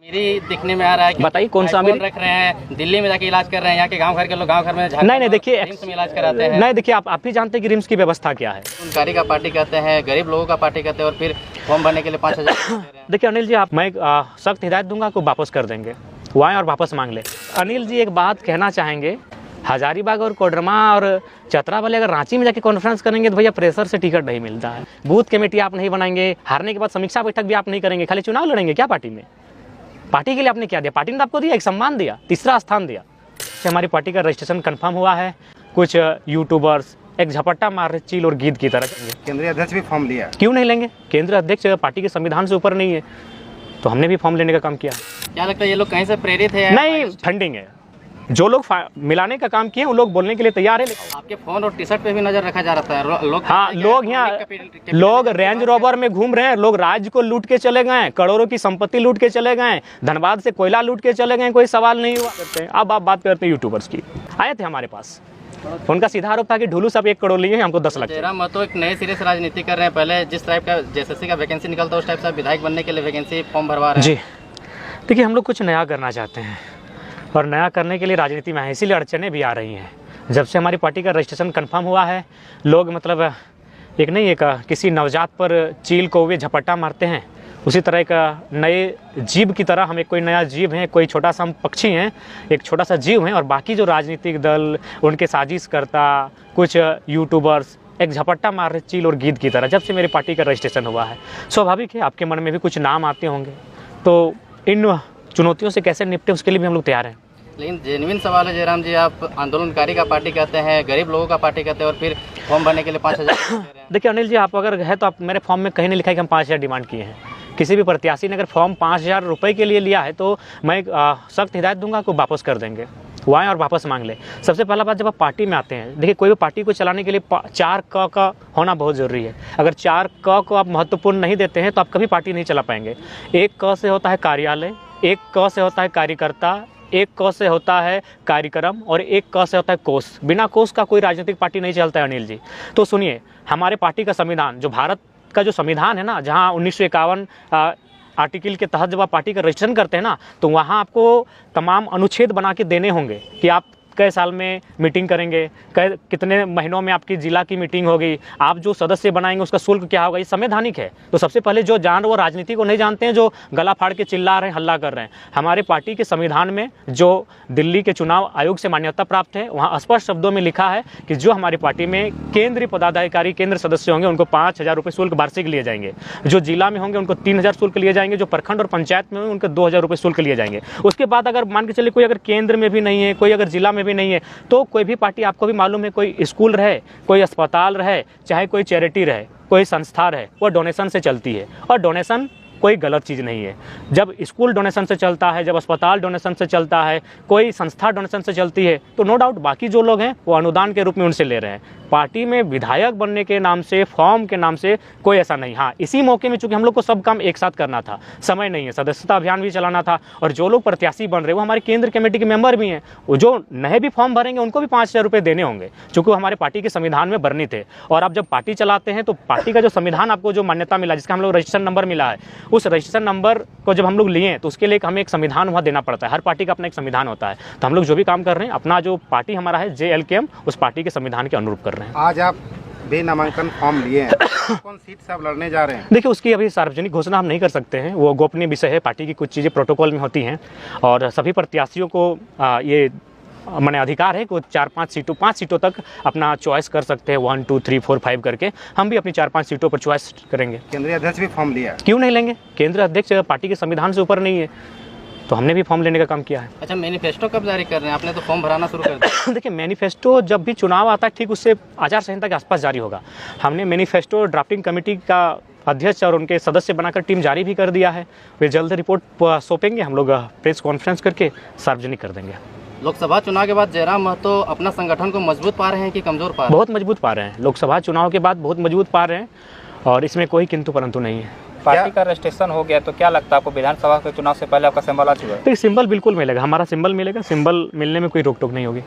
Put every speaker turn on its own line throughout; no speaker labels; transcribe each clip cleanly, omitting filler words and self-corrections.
मेरी दिखने में आ रहा है कि
बताइए कौन सा अमीरी
रख रहे हैं, दिल्ली में जाके इलाज कर रहे हैं, यहाँ के गांव घर के लोग गांव घर में
नहीं देखिए
रिम्स में इलाज कराते हैं।
नहीं देखिए, आप ही जानते हैं कि रिम्स की व्यवस्था क्या है।
उनकारी का पार्टी कहते हैं, गरीब लोगों का पार्टी कहते हैं, और फिर फॉर्म भरने के लिए 5,000।
देखिए अनिल जी, मैं सख्त हिदायत दूंगा, आपको वापस कर देंगे, वो आएँ और वापस मांग ले। अनिल जी एक बात कहना चाहेंगे, हजारीबाग और कोडरमा और चतरा वाले अगर रांची में जाके कॉन्फ्रेंस करेंगे तो भैया प्रेशर से टिकट नहीं मिलता है। बूथ कमेटी आप नहीं बनाएंगे, हारने के बाद समीक्षा बैठक भी आप नहीं करेंगे, खाली चुनाव लड़ेंगे क्या पार्टी में? पार्टी के लिए आपने क्या दिया? पार्टी ने आपको दिया एक सम्मान दिया, तीसरा स्थान दिया। हमारी पार्टी का रजिस्ट्रेशन कंफर्म हुआ है। कुछ यूट्यूबर्स एक झपट्टा मार रहे चील और गीद की तरह।
केंद्रीय अध्यक्ष भी फॉर्म लिया,
क्यों नहीं लेंगे? केंद्रीय अध्यक्ष पार्टी के संविधान से ऊपर नहीं है, तो हमने भी फॉर्म लेने का काम किया।
क्या लगता है ये लोग कहीं से प्रेरित है?
नहीं, फंडिंग है। जो लोग मिलाने का काम किए वो लोग बोलने के लिए तैयार है।
आपके फोन और टी शर्ट पे भी नजर रखा जा रहा है।
लोग यहाँ लोग रेंज रोवर में घूम रहे हैं, लोग राज्य को लूट के चले गए, करोड़ों की संपत्ति लूट के चले गए, धनबाद से कोयला लूट के चले गए, कोई सवाल नहीं हुआ करते हैं। अब आप बात करते हैं यूट्यूबर्स की। आए थे हमारे पास, उनका सीधा आरोप था कि ढुलू सब 1 करोड़ लिए हैं, हमको 10 लाख।
जयराम महतो एक नए सिरे से राजनीति कर रहे हैं। पहले जिस टाइप का जेएसएससी का वैकेंसी निकलता है उस टाइप से विधायक बनने के लिए वैकेंसी फॉर्म भरवा रहे हैं।
जी देखिए, हम लोग कुछ नया करना चाहते हैं और नया करने के लिए राजनीति में है, इसीलिए अड़चने भी आ रही हैं। जब से हमारी पार्टी का रजिस्ट्रेशन कंफर्म हुआ है, लोग मतलब एक नहीं एक किसी नवजात पर चील को वे झपट्टा मारते हैं, उसी तरह का नए जीव की तरह हम एक कोई नया जीव हैं, कोई छोटा सा हम पक्षी हैं, एक छोटा सा जीव हैं, और बाकी जो राजनीतिक दल, उनके साजिशकर्ता, कुछ यूट्यूबर्स एक झपट्टा मार रहे चील और गीद की तरह। जब से मेरी पार्टी का रजिस्ट्रेशन हुआ है, स्वाभाविक है आपके मन में भी कुछ नाम आते होंगे, तो इन चुनौतियों से कैसे निपटे उसके लिए भी हम लोग तैयार हैं।
लेकिन जेन्युइन सवाल है जयराम जी, आप आंदोलनकारी का पार्टी कहते हैं, गरीब लोगों का पार्टी कहते हैं, और फिर फॉर्म भरने के लिए 5,000।
देखिए अनिल जी, आप अगर है तो आप मेरे फॉर्म में कहीं नहीं लिखा है कि हम 5,000 डिमांड किए हैं। किसी भी प्रत्याशी ने अगर फॉर्म 5,000 रुपये के लिए लिया है तो मैं सख्त हिदायत दूंगा को वापस कर देंगे, वो आएँ और वापस मांग ले। सबसे पहला बात, जब आप पार्टी में आते हैं, देखिए कोई भी पार्टी को चलाने के लिए 4 क का होना बहुत ज़रूरी है। अगर 4 क को आप महत्वपूर्ण नहीं देते हैं तो आप कभी पार्टी नहीं चला पाएंगे। 1 क से होता है कार्यालय, 1 क से होता है कार्यकर्ता, 1 क से होता है कार्यक्रम, और 1 क से होता है कोष। बिना कोष का कोई राजनीतिक पार्टी नहीं चलता है अनिल जी। तो सुनिए, हमारे पार्टी का संविधान, जो भारत का जो संविधान है ना, जहाँ 1951 आर्टिकल के तहत जब आप पार्टी का रजिस्ट्रेशन करते हैं ना, तो वहाँ आपको तमाम अनुच्छेद बना के देने होंगे कि आप कई साल में मीटिंग करेंगे, कितने महीनों में आपकी जिला की मीटिंग होगी, आप जो सदस्य बनाएंगे उसका शुल्क क्या होगा, ये संवैधानिक है। तो सबसे पहले जो जान वो राजनीति को नहीं जानते हैं, जो गला फाड़ के चिल्ला रहे हैं, हल्ला कर रहे हैं। हमारे पार्टी के संविधान में जो दिल्ली के चुनाव आयोग से मान्यता प्राप्त है, वहाँ स्पष्ट शब्दों में लिखा है कि जो हमारी पार्टी में केंद्रीय पदाधिकारी, केंद्र सदस्य होंगे, उनको 5,000 रुपये शुल्क वार्षिक लिए जाएंगे। जो जिला में होंगे उनको 3,000 शुल्क लिए जाएंगे, जो प्रखंड और पंचायत में होंगे उनको 2,000 रुपये शुल्क लिए जाएंगे। उसके बाद अगर मान के चलिए कोई अगर केंद्र में भी नहीं है, कोई अगर जिला में भी नहीं है, तो कोई भी पार्टी, आपको भी मालूम है, कोई स्कूल रहे, कोई अस्पताल रहे, चाहे कोई चैरिटी रहे, कोई संस्था रहे, वो डोनेशन से चलती है। और डोनेशन कोई गलत चीज़ नहीं है। जब स्कूल डोनेशन से चलता है, जब अस्पताल डोनेशन से चलता है, कोई संस्था डोनेशन से चलती है, तो नो डाउट बाकी जो लोग हैं वो अनुदान के रूप में उनसे ले रहे हैं। पार्टी में विधायक बनने के नाम से, फॉर्म के नाम से कोई ऐसा नहीं। हाँ, इसी मौके में चूंकि हम लोग को सब काम एक साथ करना था, समय नहीं है, सदस्यता अभियान भी चलाना था, और जो लोग प्रत्याशी बन रहे वो हमारे केंद्र कमेटी के मेंबर भी हैं। वो जो नए भी फॉर्म भरेंगे उनको भी 5,000 रुपये देने होंगे, चूँकि हमारे पार्टी के संविधान में वर्णित है। और आप जब पार्टी चलाते हैं तो पार्टी का जो संविधान आपको जो मान्यता मिला, जिसका हम लोग रजिस्ट्रेशन नंबर मिला है, उस रजिस्ट्रेशन नंबर को जब हम लोग लिए तो उसके लिए हमें एक संविधान वहाँ देना पड़ता है। हर पार्टी का अपना एक संविधान होता है। तो हम लोग जो भी काम कर रहे हैं, अपना जो पार्टी हमारा है JLKM, उस पार्टी के संविधान के अनुरूप कर रहे हैं।
आज आप बेनामांकन फॉर्म लिए हैं, कौन सीट से आप लड़ने जा रहे हैं?
देखिए, उसकी अभी सार्वजनिक घोषणा हम नहीं कर सकते हैं, वो गोपनीय विषय है। पार्टी की कुछ चीज़ें प्रोटोकॉल में होती हैं, और सभी प्रत्याशियों को ये मैंने अधिकार है कि 5 सीटों तक अपना चॉइस कर सकते हैं, 1 2 3 4 5 करके। हम भी अपनी 4-5 सीटों पर चॉइस करेंगे।
केंद्रीय अध्यक्ष भी फॉर्म लिया,
क्यों नहीं लेंगे? केंद्रीय अध्यक्ष पार्टी के संविधान से ऊपर नहीं है, तो हमने भी फॉर्म लेने का काम किया है।
अच्छा, मैनिफेस्टो कब जारी कर रहे हैं? आपने तो फॉर्म भराना शुरू कर दिया।
देखिए, मैनिफेस्टो जब भी चुनाव आता है ठीक उससे आचार संहिता के आसपास जारी होगा। हमने मैनिफेस्टो ड्राफ्टिंग कमेटी का अध्यक्ष और उनके सदस्य बनाकर टीम जारी भी कर दिया है। वे जल्द रिपोर्ट सौंपेंगे, हम लोग प्रेस कॉन्फ्रेंस करके सार्वजनिक कर देंगे।
लोकसभा चुनाव के बाद जयराम महतो अपना संगठन को मजबूत पा रहे हैं कि कमजोर पा रहे हैं?
बहुत मजबूत पा रहे हैं। लोकसभा चुनाव के बाद बहुत मजबूत पा रहे हैं, और इसमें कोई किंतु परंतु नहीं है।
पार्टी का रजिस्ट्रेशन हो गया तो क्या लगता है आपको विधानसभा के चुनाव से पहले आपका सिंबल आ चुका है?
तो सिंबल बिल्कुल मिलेगा, हमारा सिंबल मिलेगा। सिंबल मिलने में कोई रोक टोक नहीं होगी।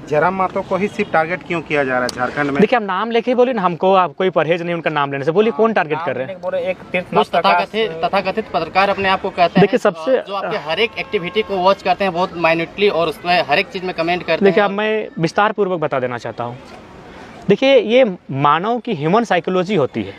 जयराम महतो को ही सिर्फ टारगेट क्यों किया जा रहा है झारखंड में?
देखिए, हम नाम लेके ही बोलिए ना, हमको आप कोई परहेज नहीं उनका नाम लेने से। बोलिए कौन टारगेट कर रहे हैं?
बोले एक तीर्थ
कुछ तथाकथित पत्रकार अपने आप को कहते हैं,
देखिए, सबसे
जो आपके हर एक एक्टिविटी को वॉच करते हैं बहुत माइन्यूटली और उसमें हर एक चीज में कमेंट करते हैं।
देखिए, अब मैं विस्तार पूर्वक बता देना चाहता हूँ। देखिए, ये मानव की ह्यूमन साइकोलॉजी होती है।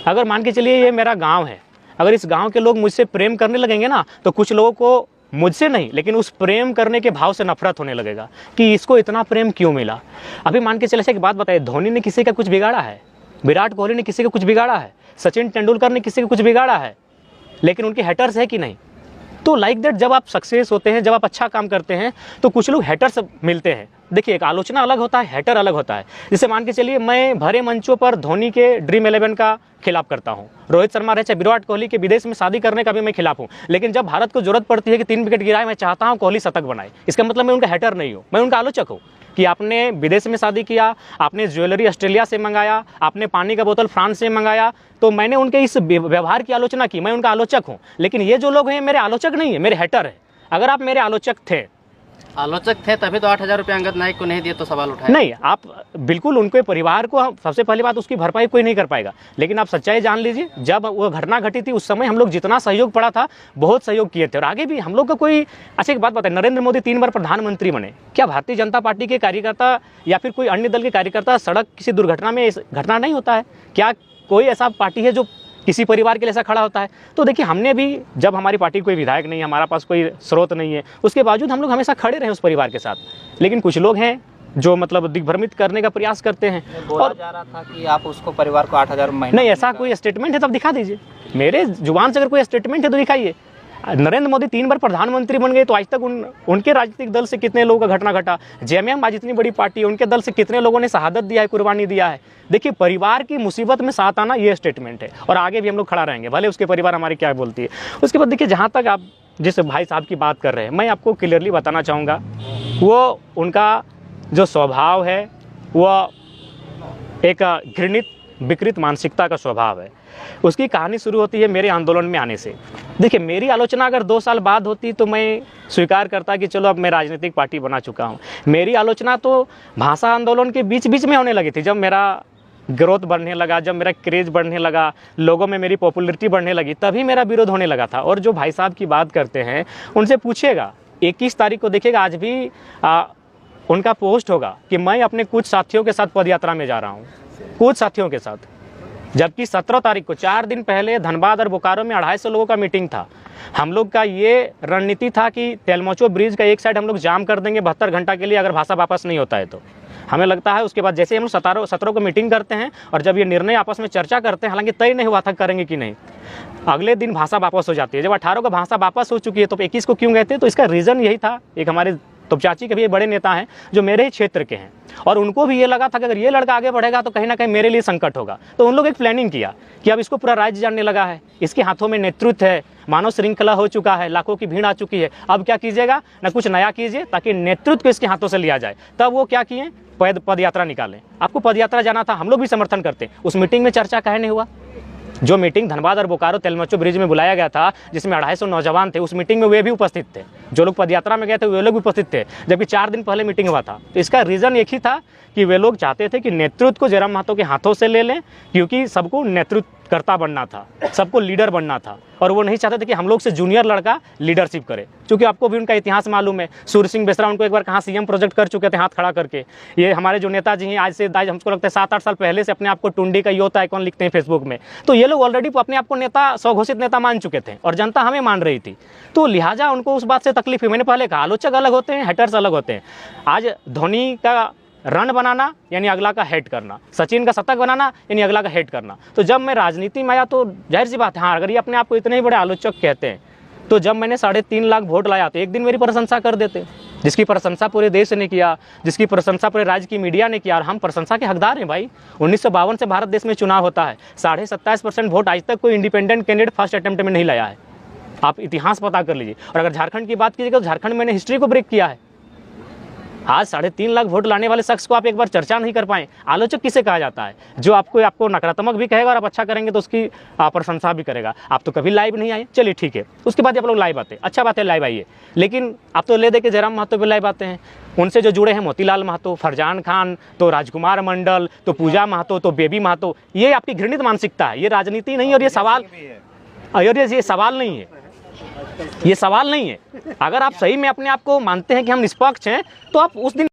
अगर मान के चलिए ये मेरा गाँव है, अगर इस गाँव के लोग मुझसे प्रेम करने लगेंगे ना, तो कुछ लोगों को मुझसे नहीं लेकिन उस प्रेम करने के भाव से नफरत होने लगेगा कि इसको इतना प्रेम क्यों मिला। अभी मान के चले एक बात बताइए, धोनी ने किसी का कुछ बिगाड़ा है? विराट कोहली ने किसी का कुछ बिगाड़ा है? सचिन तेंदुलकर ने किसी का कुछ बिगाड़ा है? लेकिन उनके हेटर्स है कि नहीं? तो लाइक दैट, जब आप सक्सेस होते हैं, जब आप अच्छा काम करते हैं, तो कुछ लोग हेटर्स मिलते हैं। देखिए, एक आलोचना अलग होता है, हेटर अलग होता है। जैसे मान के चलिए मैं भरे मंचों पर धोनी के ड्रीम 11 का खिलाफ करता हूँ, रोहित शर्मा रहे चाहे विराट कोहली के विदेश में शादी करने का भी मैं खिलाफ हूँ। लेकिन जब भारत को जरूरत पड़ती है कि 3 विकेट गिराए, मैं चाहता हूँ कोहली शतक बनाए। इसका मतलब मैं उनका हेटर नहीं हूँ, मैं उनका आलोचक हूँ कि आपने विदेश में शादी किया, आपने ज्वेलरी ऑस्ट्रेलिया से मंगाया, आपने पानी का बोतल फ्रांस से मंगाया, तो मैंने उनके इस व्यवहार की आलोचना की, मैं उनका आलोचक हूँ। लेकिन ये जो लोग हैं मेरे आलोचक नहीं है, मेरे हेटर है। अगर आप मेरे आलोचक थे तभी तो 8,000 रुपये अंगद नायक को नहीं दिए तो सवाल उठाए। नहीं, आप बिल्कुल उनके परिवार को, सबसे पहली बात उसकी भरपाई कोई नहीं कर पाएगा। लेकिन आप सच्चाई जान लीजिए, जब वो घटना घटी थी उस समय हम लोग जितना सहयोग पड़ा था बहुत सहयोग किए थे और आगे भी हम लोग का कोई। अच्छा, एक बात बताएं, नरेंद्र मोदी 3 बार प्रधानमंत्री बने, क्या भारतीय जनता पार्टी के कार्यकर्ता या फिर कोई अन्य दल के कार्यकर्ता सड़क किसी दुर्घटना में घटना नहीं होता है? क्या कोई ऐसा पार्टी है जो किसी परिवार के लिए ऐसा खड़ा होता है? तो देखिए, हमने भी, जब हमारी पार्टी कोई विधायक नहीं है, हमारा पास कोई स्रोत नहीं है, उसके बावजूद हम लोग हमेशा खड़े रहे उस परिवार के साथ। लेकिन कुछ लोग हैं जो मतलब दिग्भ्रमित करने का प्रयास करते हैं।
बोला जा रहा था कि आप उसको परिवार को 8,000 महीना।
नहीं, ऐसा कोई स्टेटमेंट है तो आप दिखा दीजिए, मेरे जुबान से अगर कोई स्टेटमेंट है तो दिखाइए। नरेंद्र मोदी 3 बार प्रधानमंत्री बन गए तो आज तक उनके राजनीतिक दल से कितने लोगों का घटना घटा? जेएमएम आज इतनी बड़ी पार्टी है, उनके दल से कितने लोगों ने शहादत दिया है, कुर्बानी दिया है? देखिए, परिवार की मुसीबत में साथ आना ये स्टेटमेंट है और आगे भी हम लोग खड़ा रहेंगे, भले उसके परिवार हमारी क्या बोलती है। उसके बाद देखिए, जहाँ तक आप जिस भाई साहब की बात कर रहे हैं, मैं आपको क्लियरली बताना चाहूँगा, वो उनका जो स्वभाव है वो एक घृणित विकृत मानसिकता का स्वभाव है। उसकी कहानी शुरू होती है मेरे आंदोलन में आने से। देखिए, मेरी आलोचना अगर 2 साल बाद होती तो मैं स्वीकार करता कि चलो अब मैं राजनीतिक पार्टी बना चुका हूँ। मेरी आलोचना तो भाषा आंदोलन के बीच बीच में होने लगी थी, जब मेरा ग्रोथ बढ़ने लगा, जब मेरा क्रेज बढ़ने लगा, लोगों में मेरी पॉपुलरिटी बढ़ने लगी, तभी मेरा विरोध होने लगा था। और जो भाई साहब की बात करते हैं उनसे पूछिएगा, 21 तारीख को देखिएगा, आज भी उनका पोस्ट होगा कि मैं अपने कुछ साथियों के साथ पदयात्रा में जा रहा हूँ, कुछ साथियों के साथ। जबकि 17 तारीख को 4 दिन पहले धनबाद और बोकारो में 250 लोगों का मीटिंग था। हम लोग का ये रणनीति था कि तेलमोचो ब्रिज का एक साइड हम लोग जाम कर देंगे 72 घंटा के लिए, अगर भाषा वापस नहीं होता है तो। हमें लगता है उसके बाद जैसे हम लोग 17 को मीटिंग करते हैं और जब ये निर्णय आपस में चर्चा करते हैं, हालांकि तय नहीं हुआ था करेंगे कि नहीं, अगले दिन भाषा वापस हो जाती है। जब 18 को भाषा वापस हो चुकी है तो 21 को क्यों गए थे? तो इसका रीज़न यही था, एक हमारे तोपचाची के भी बड़े नेता हैं जो मेरे ही क्षेत्र के हैं और उनको भी ये लगा था कि अगर ये लड़का आगे बढ़ेगा तो कहीं ना कहीं मेरे लिए संकट होगा। तो उन लोग एक प्लानिंग किया कि अब इसको पूरा राज्य जानने लगा है, इसके हाथों में नेतृत्व है, मानव श्रृंखला हो चुका है, लाखों की भीड़ आ चुकी है, अब क्या कीजिएगा ना कुछ नया कीजिए ताकि नेतृत्व को इसके हाथों से लिया जाए। तब वो क्या किए, पद यात्रा निकालें। आपको पद यात्रा जाना था, हम लोग भी समर्थन करते हैं। उस मीटिंग में चर्चा काहे नहीं हुआ? जो मीटिंग धनबाद और बोकारो तेलमोचो ब्रिज में बुलाया गया था, जिसमें 250 नौजवान थे, उस मीटिंग में वे भी उपस्थित थे। जो लोग पदयात्रा में गए थे वे लोग भी उपस्थित थे, जबकि 4 दिन पहले मीटिंग हुआ था। तो इसका रीज़न एक ही था कि वे लोग चाहते थे कि नेतृत्व को जयराम महतो के हाथों से ले लें, क्योंकि सबको नेतृत्वकर्ता बनना था, सबको लीडर बनना था और वो नहीं चाहते थे कि हम लोग से जूनियर लड़का लीडरशिप करे। क्योंकि आपको भी उनका इतिहास मालूम है, सूर्य सिंह बेसरा उनको एक बार कहाँ सीएम प्रोजेक्ट कर चुके थे हाथ खड़ा करके। ये हमारे जो नेताजी हैं आज हमको लगता है 7-8 साल पहले से अपने आप को टुंडी का यूथ आइकॉन लिखते हैं फेसबुक में। तो ये लोग ऑलरेडी अपने आप को नेता, स्वघोषित नेता मान चुके थे और जनता हमें मान रही थी। तो लिहाजा उनको उस बात से तकलीफ हुई। मैंने पहले कहा, आलोचक अलग होते हैं, हेटर्स अलग होते हैं। आज धोनी का रन बनाना यानी अगला का हेट करना, सचिन का शतक बनाना यानी अगला का हेट करना। तो जब मैं राजनीति में आया तो जाहिर सी बात है, हाँ, अगर ये अपने आप को इतने ही बड़े आलोचक कहते हैं तो जब मैंने 3.5 लाख वोट लाया तो एक दिन मेरी प्रशंसा कर देते, जिसकी प्रशंसा पूरे देश ने किया, जिसकी प्रशंसा पूरे राज्य की मीडिया ने किया। और हम प्रशंसा के हकदार हैं भाई। 1952 से भारत देश में चुनाव होता है, 27.5% वोट आज तक कोई इंडिपेंडेंट कैंडिडेट फर्स्ट अटेम्प्ट में नहीं लाया है। आप इतिहास पता कर लीजिए। और अगर झारखंड की बात कीजिएगा तो झारखंड मैंने हिस्ट्री को ब्रेक किया है। आज 3.5 लाख वोट लाने वाले शख्स को आप एक बार चर्चा नहीं कर पाए। आलोचक किसे कहा जाता है? जो आपको नकारात्मक भी कहेगा और आप अच्छा करेंगे तो उसकी प्रशंसा भी करेगा। आप तो कभी लाइव नहीं आए, चलिए ठीक है, उसके बाद आप लोग लाइव आते, अच्छा बात है लाइव आइए, लेकिन आप तो ले दे के जयराम महतो पे लाइव आते हैं। उनसे जो जुड़े हैं मोतीलाल महतो, फरजान खान, तो राजकुमार मंडल, तो पूजा महतो, तो बेबी महतो, ये आपकी घृणित मानसिकता है, ये राजनीति नहीं। और ये सवाल ये सवाल नहीं है, ये सवाल नहीं है। अगर आप सही में अपने आप को मानते हैं कि हम निष्पक्ष हैं तो आप उस दिन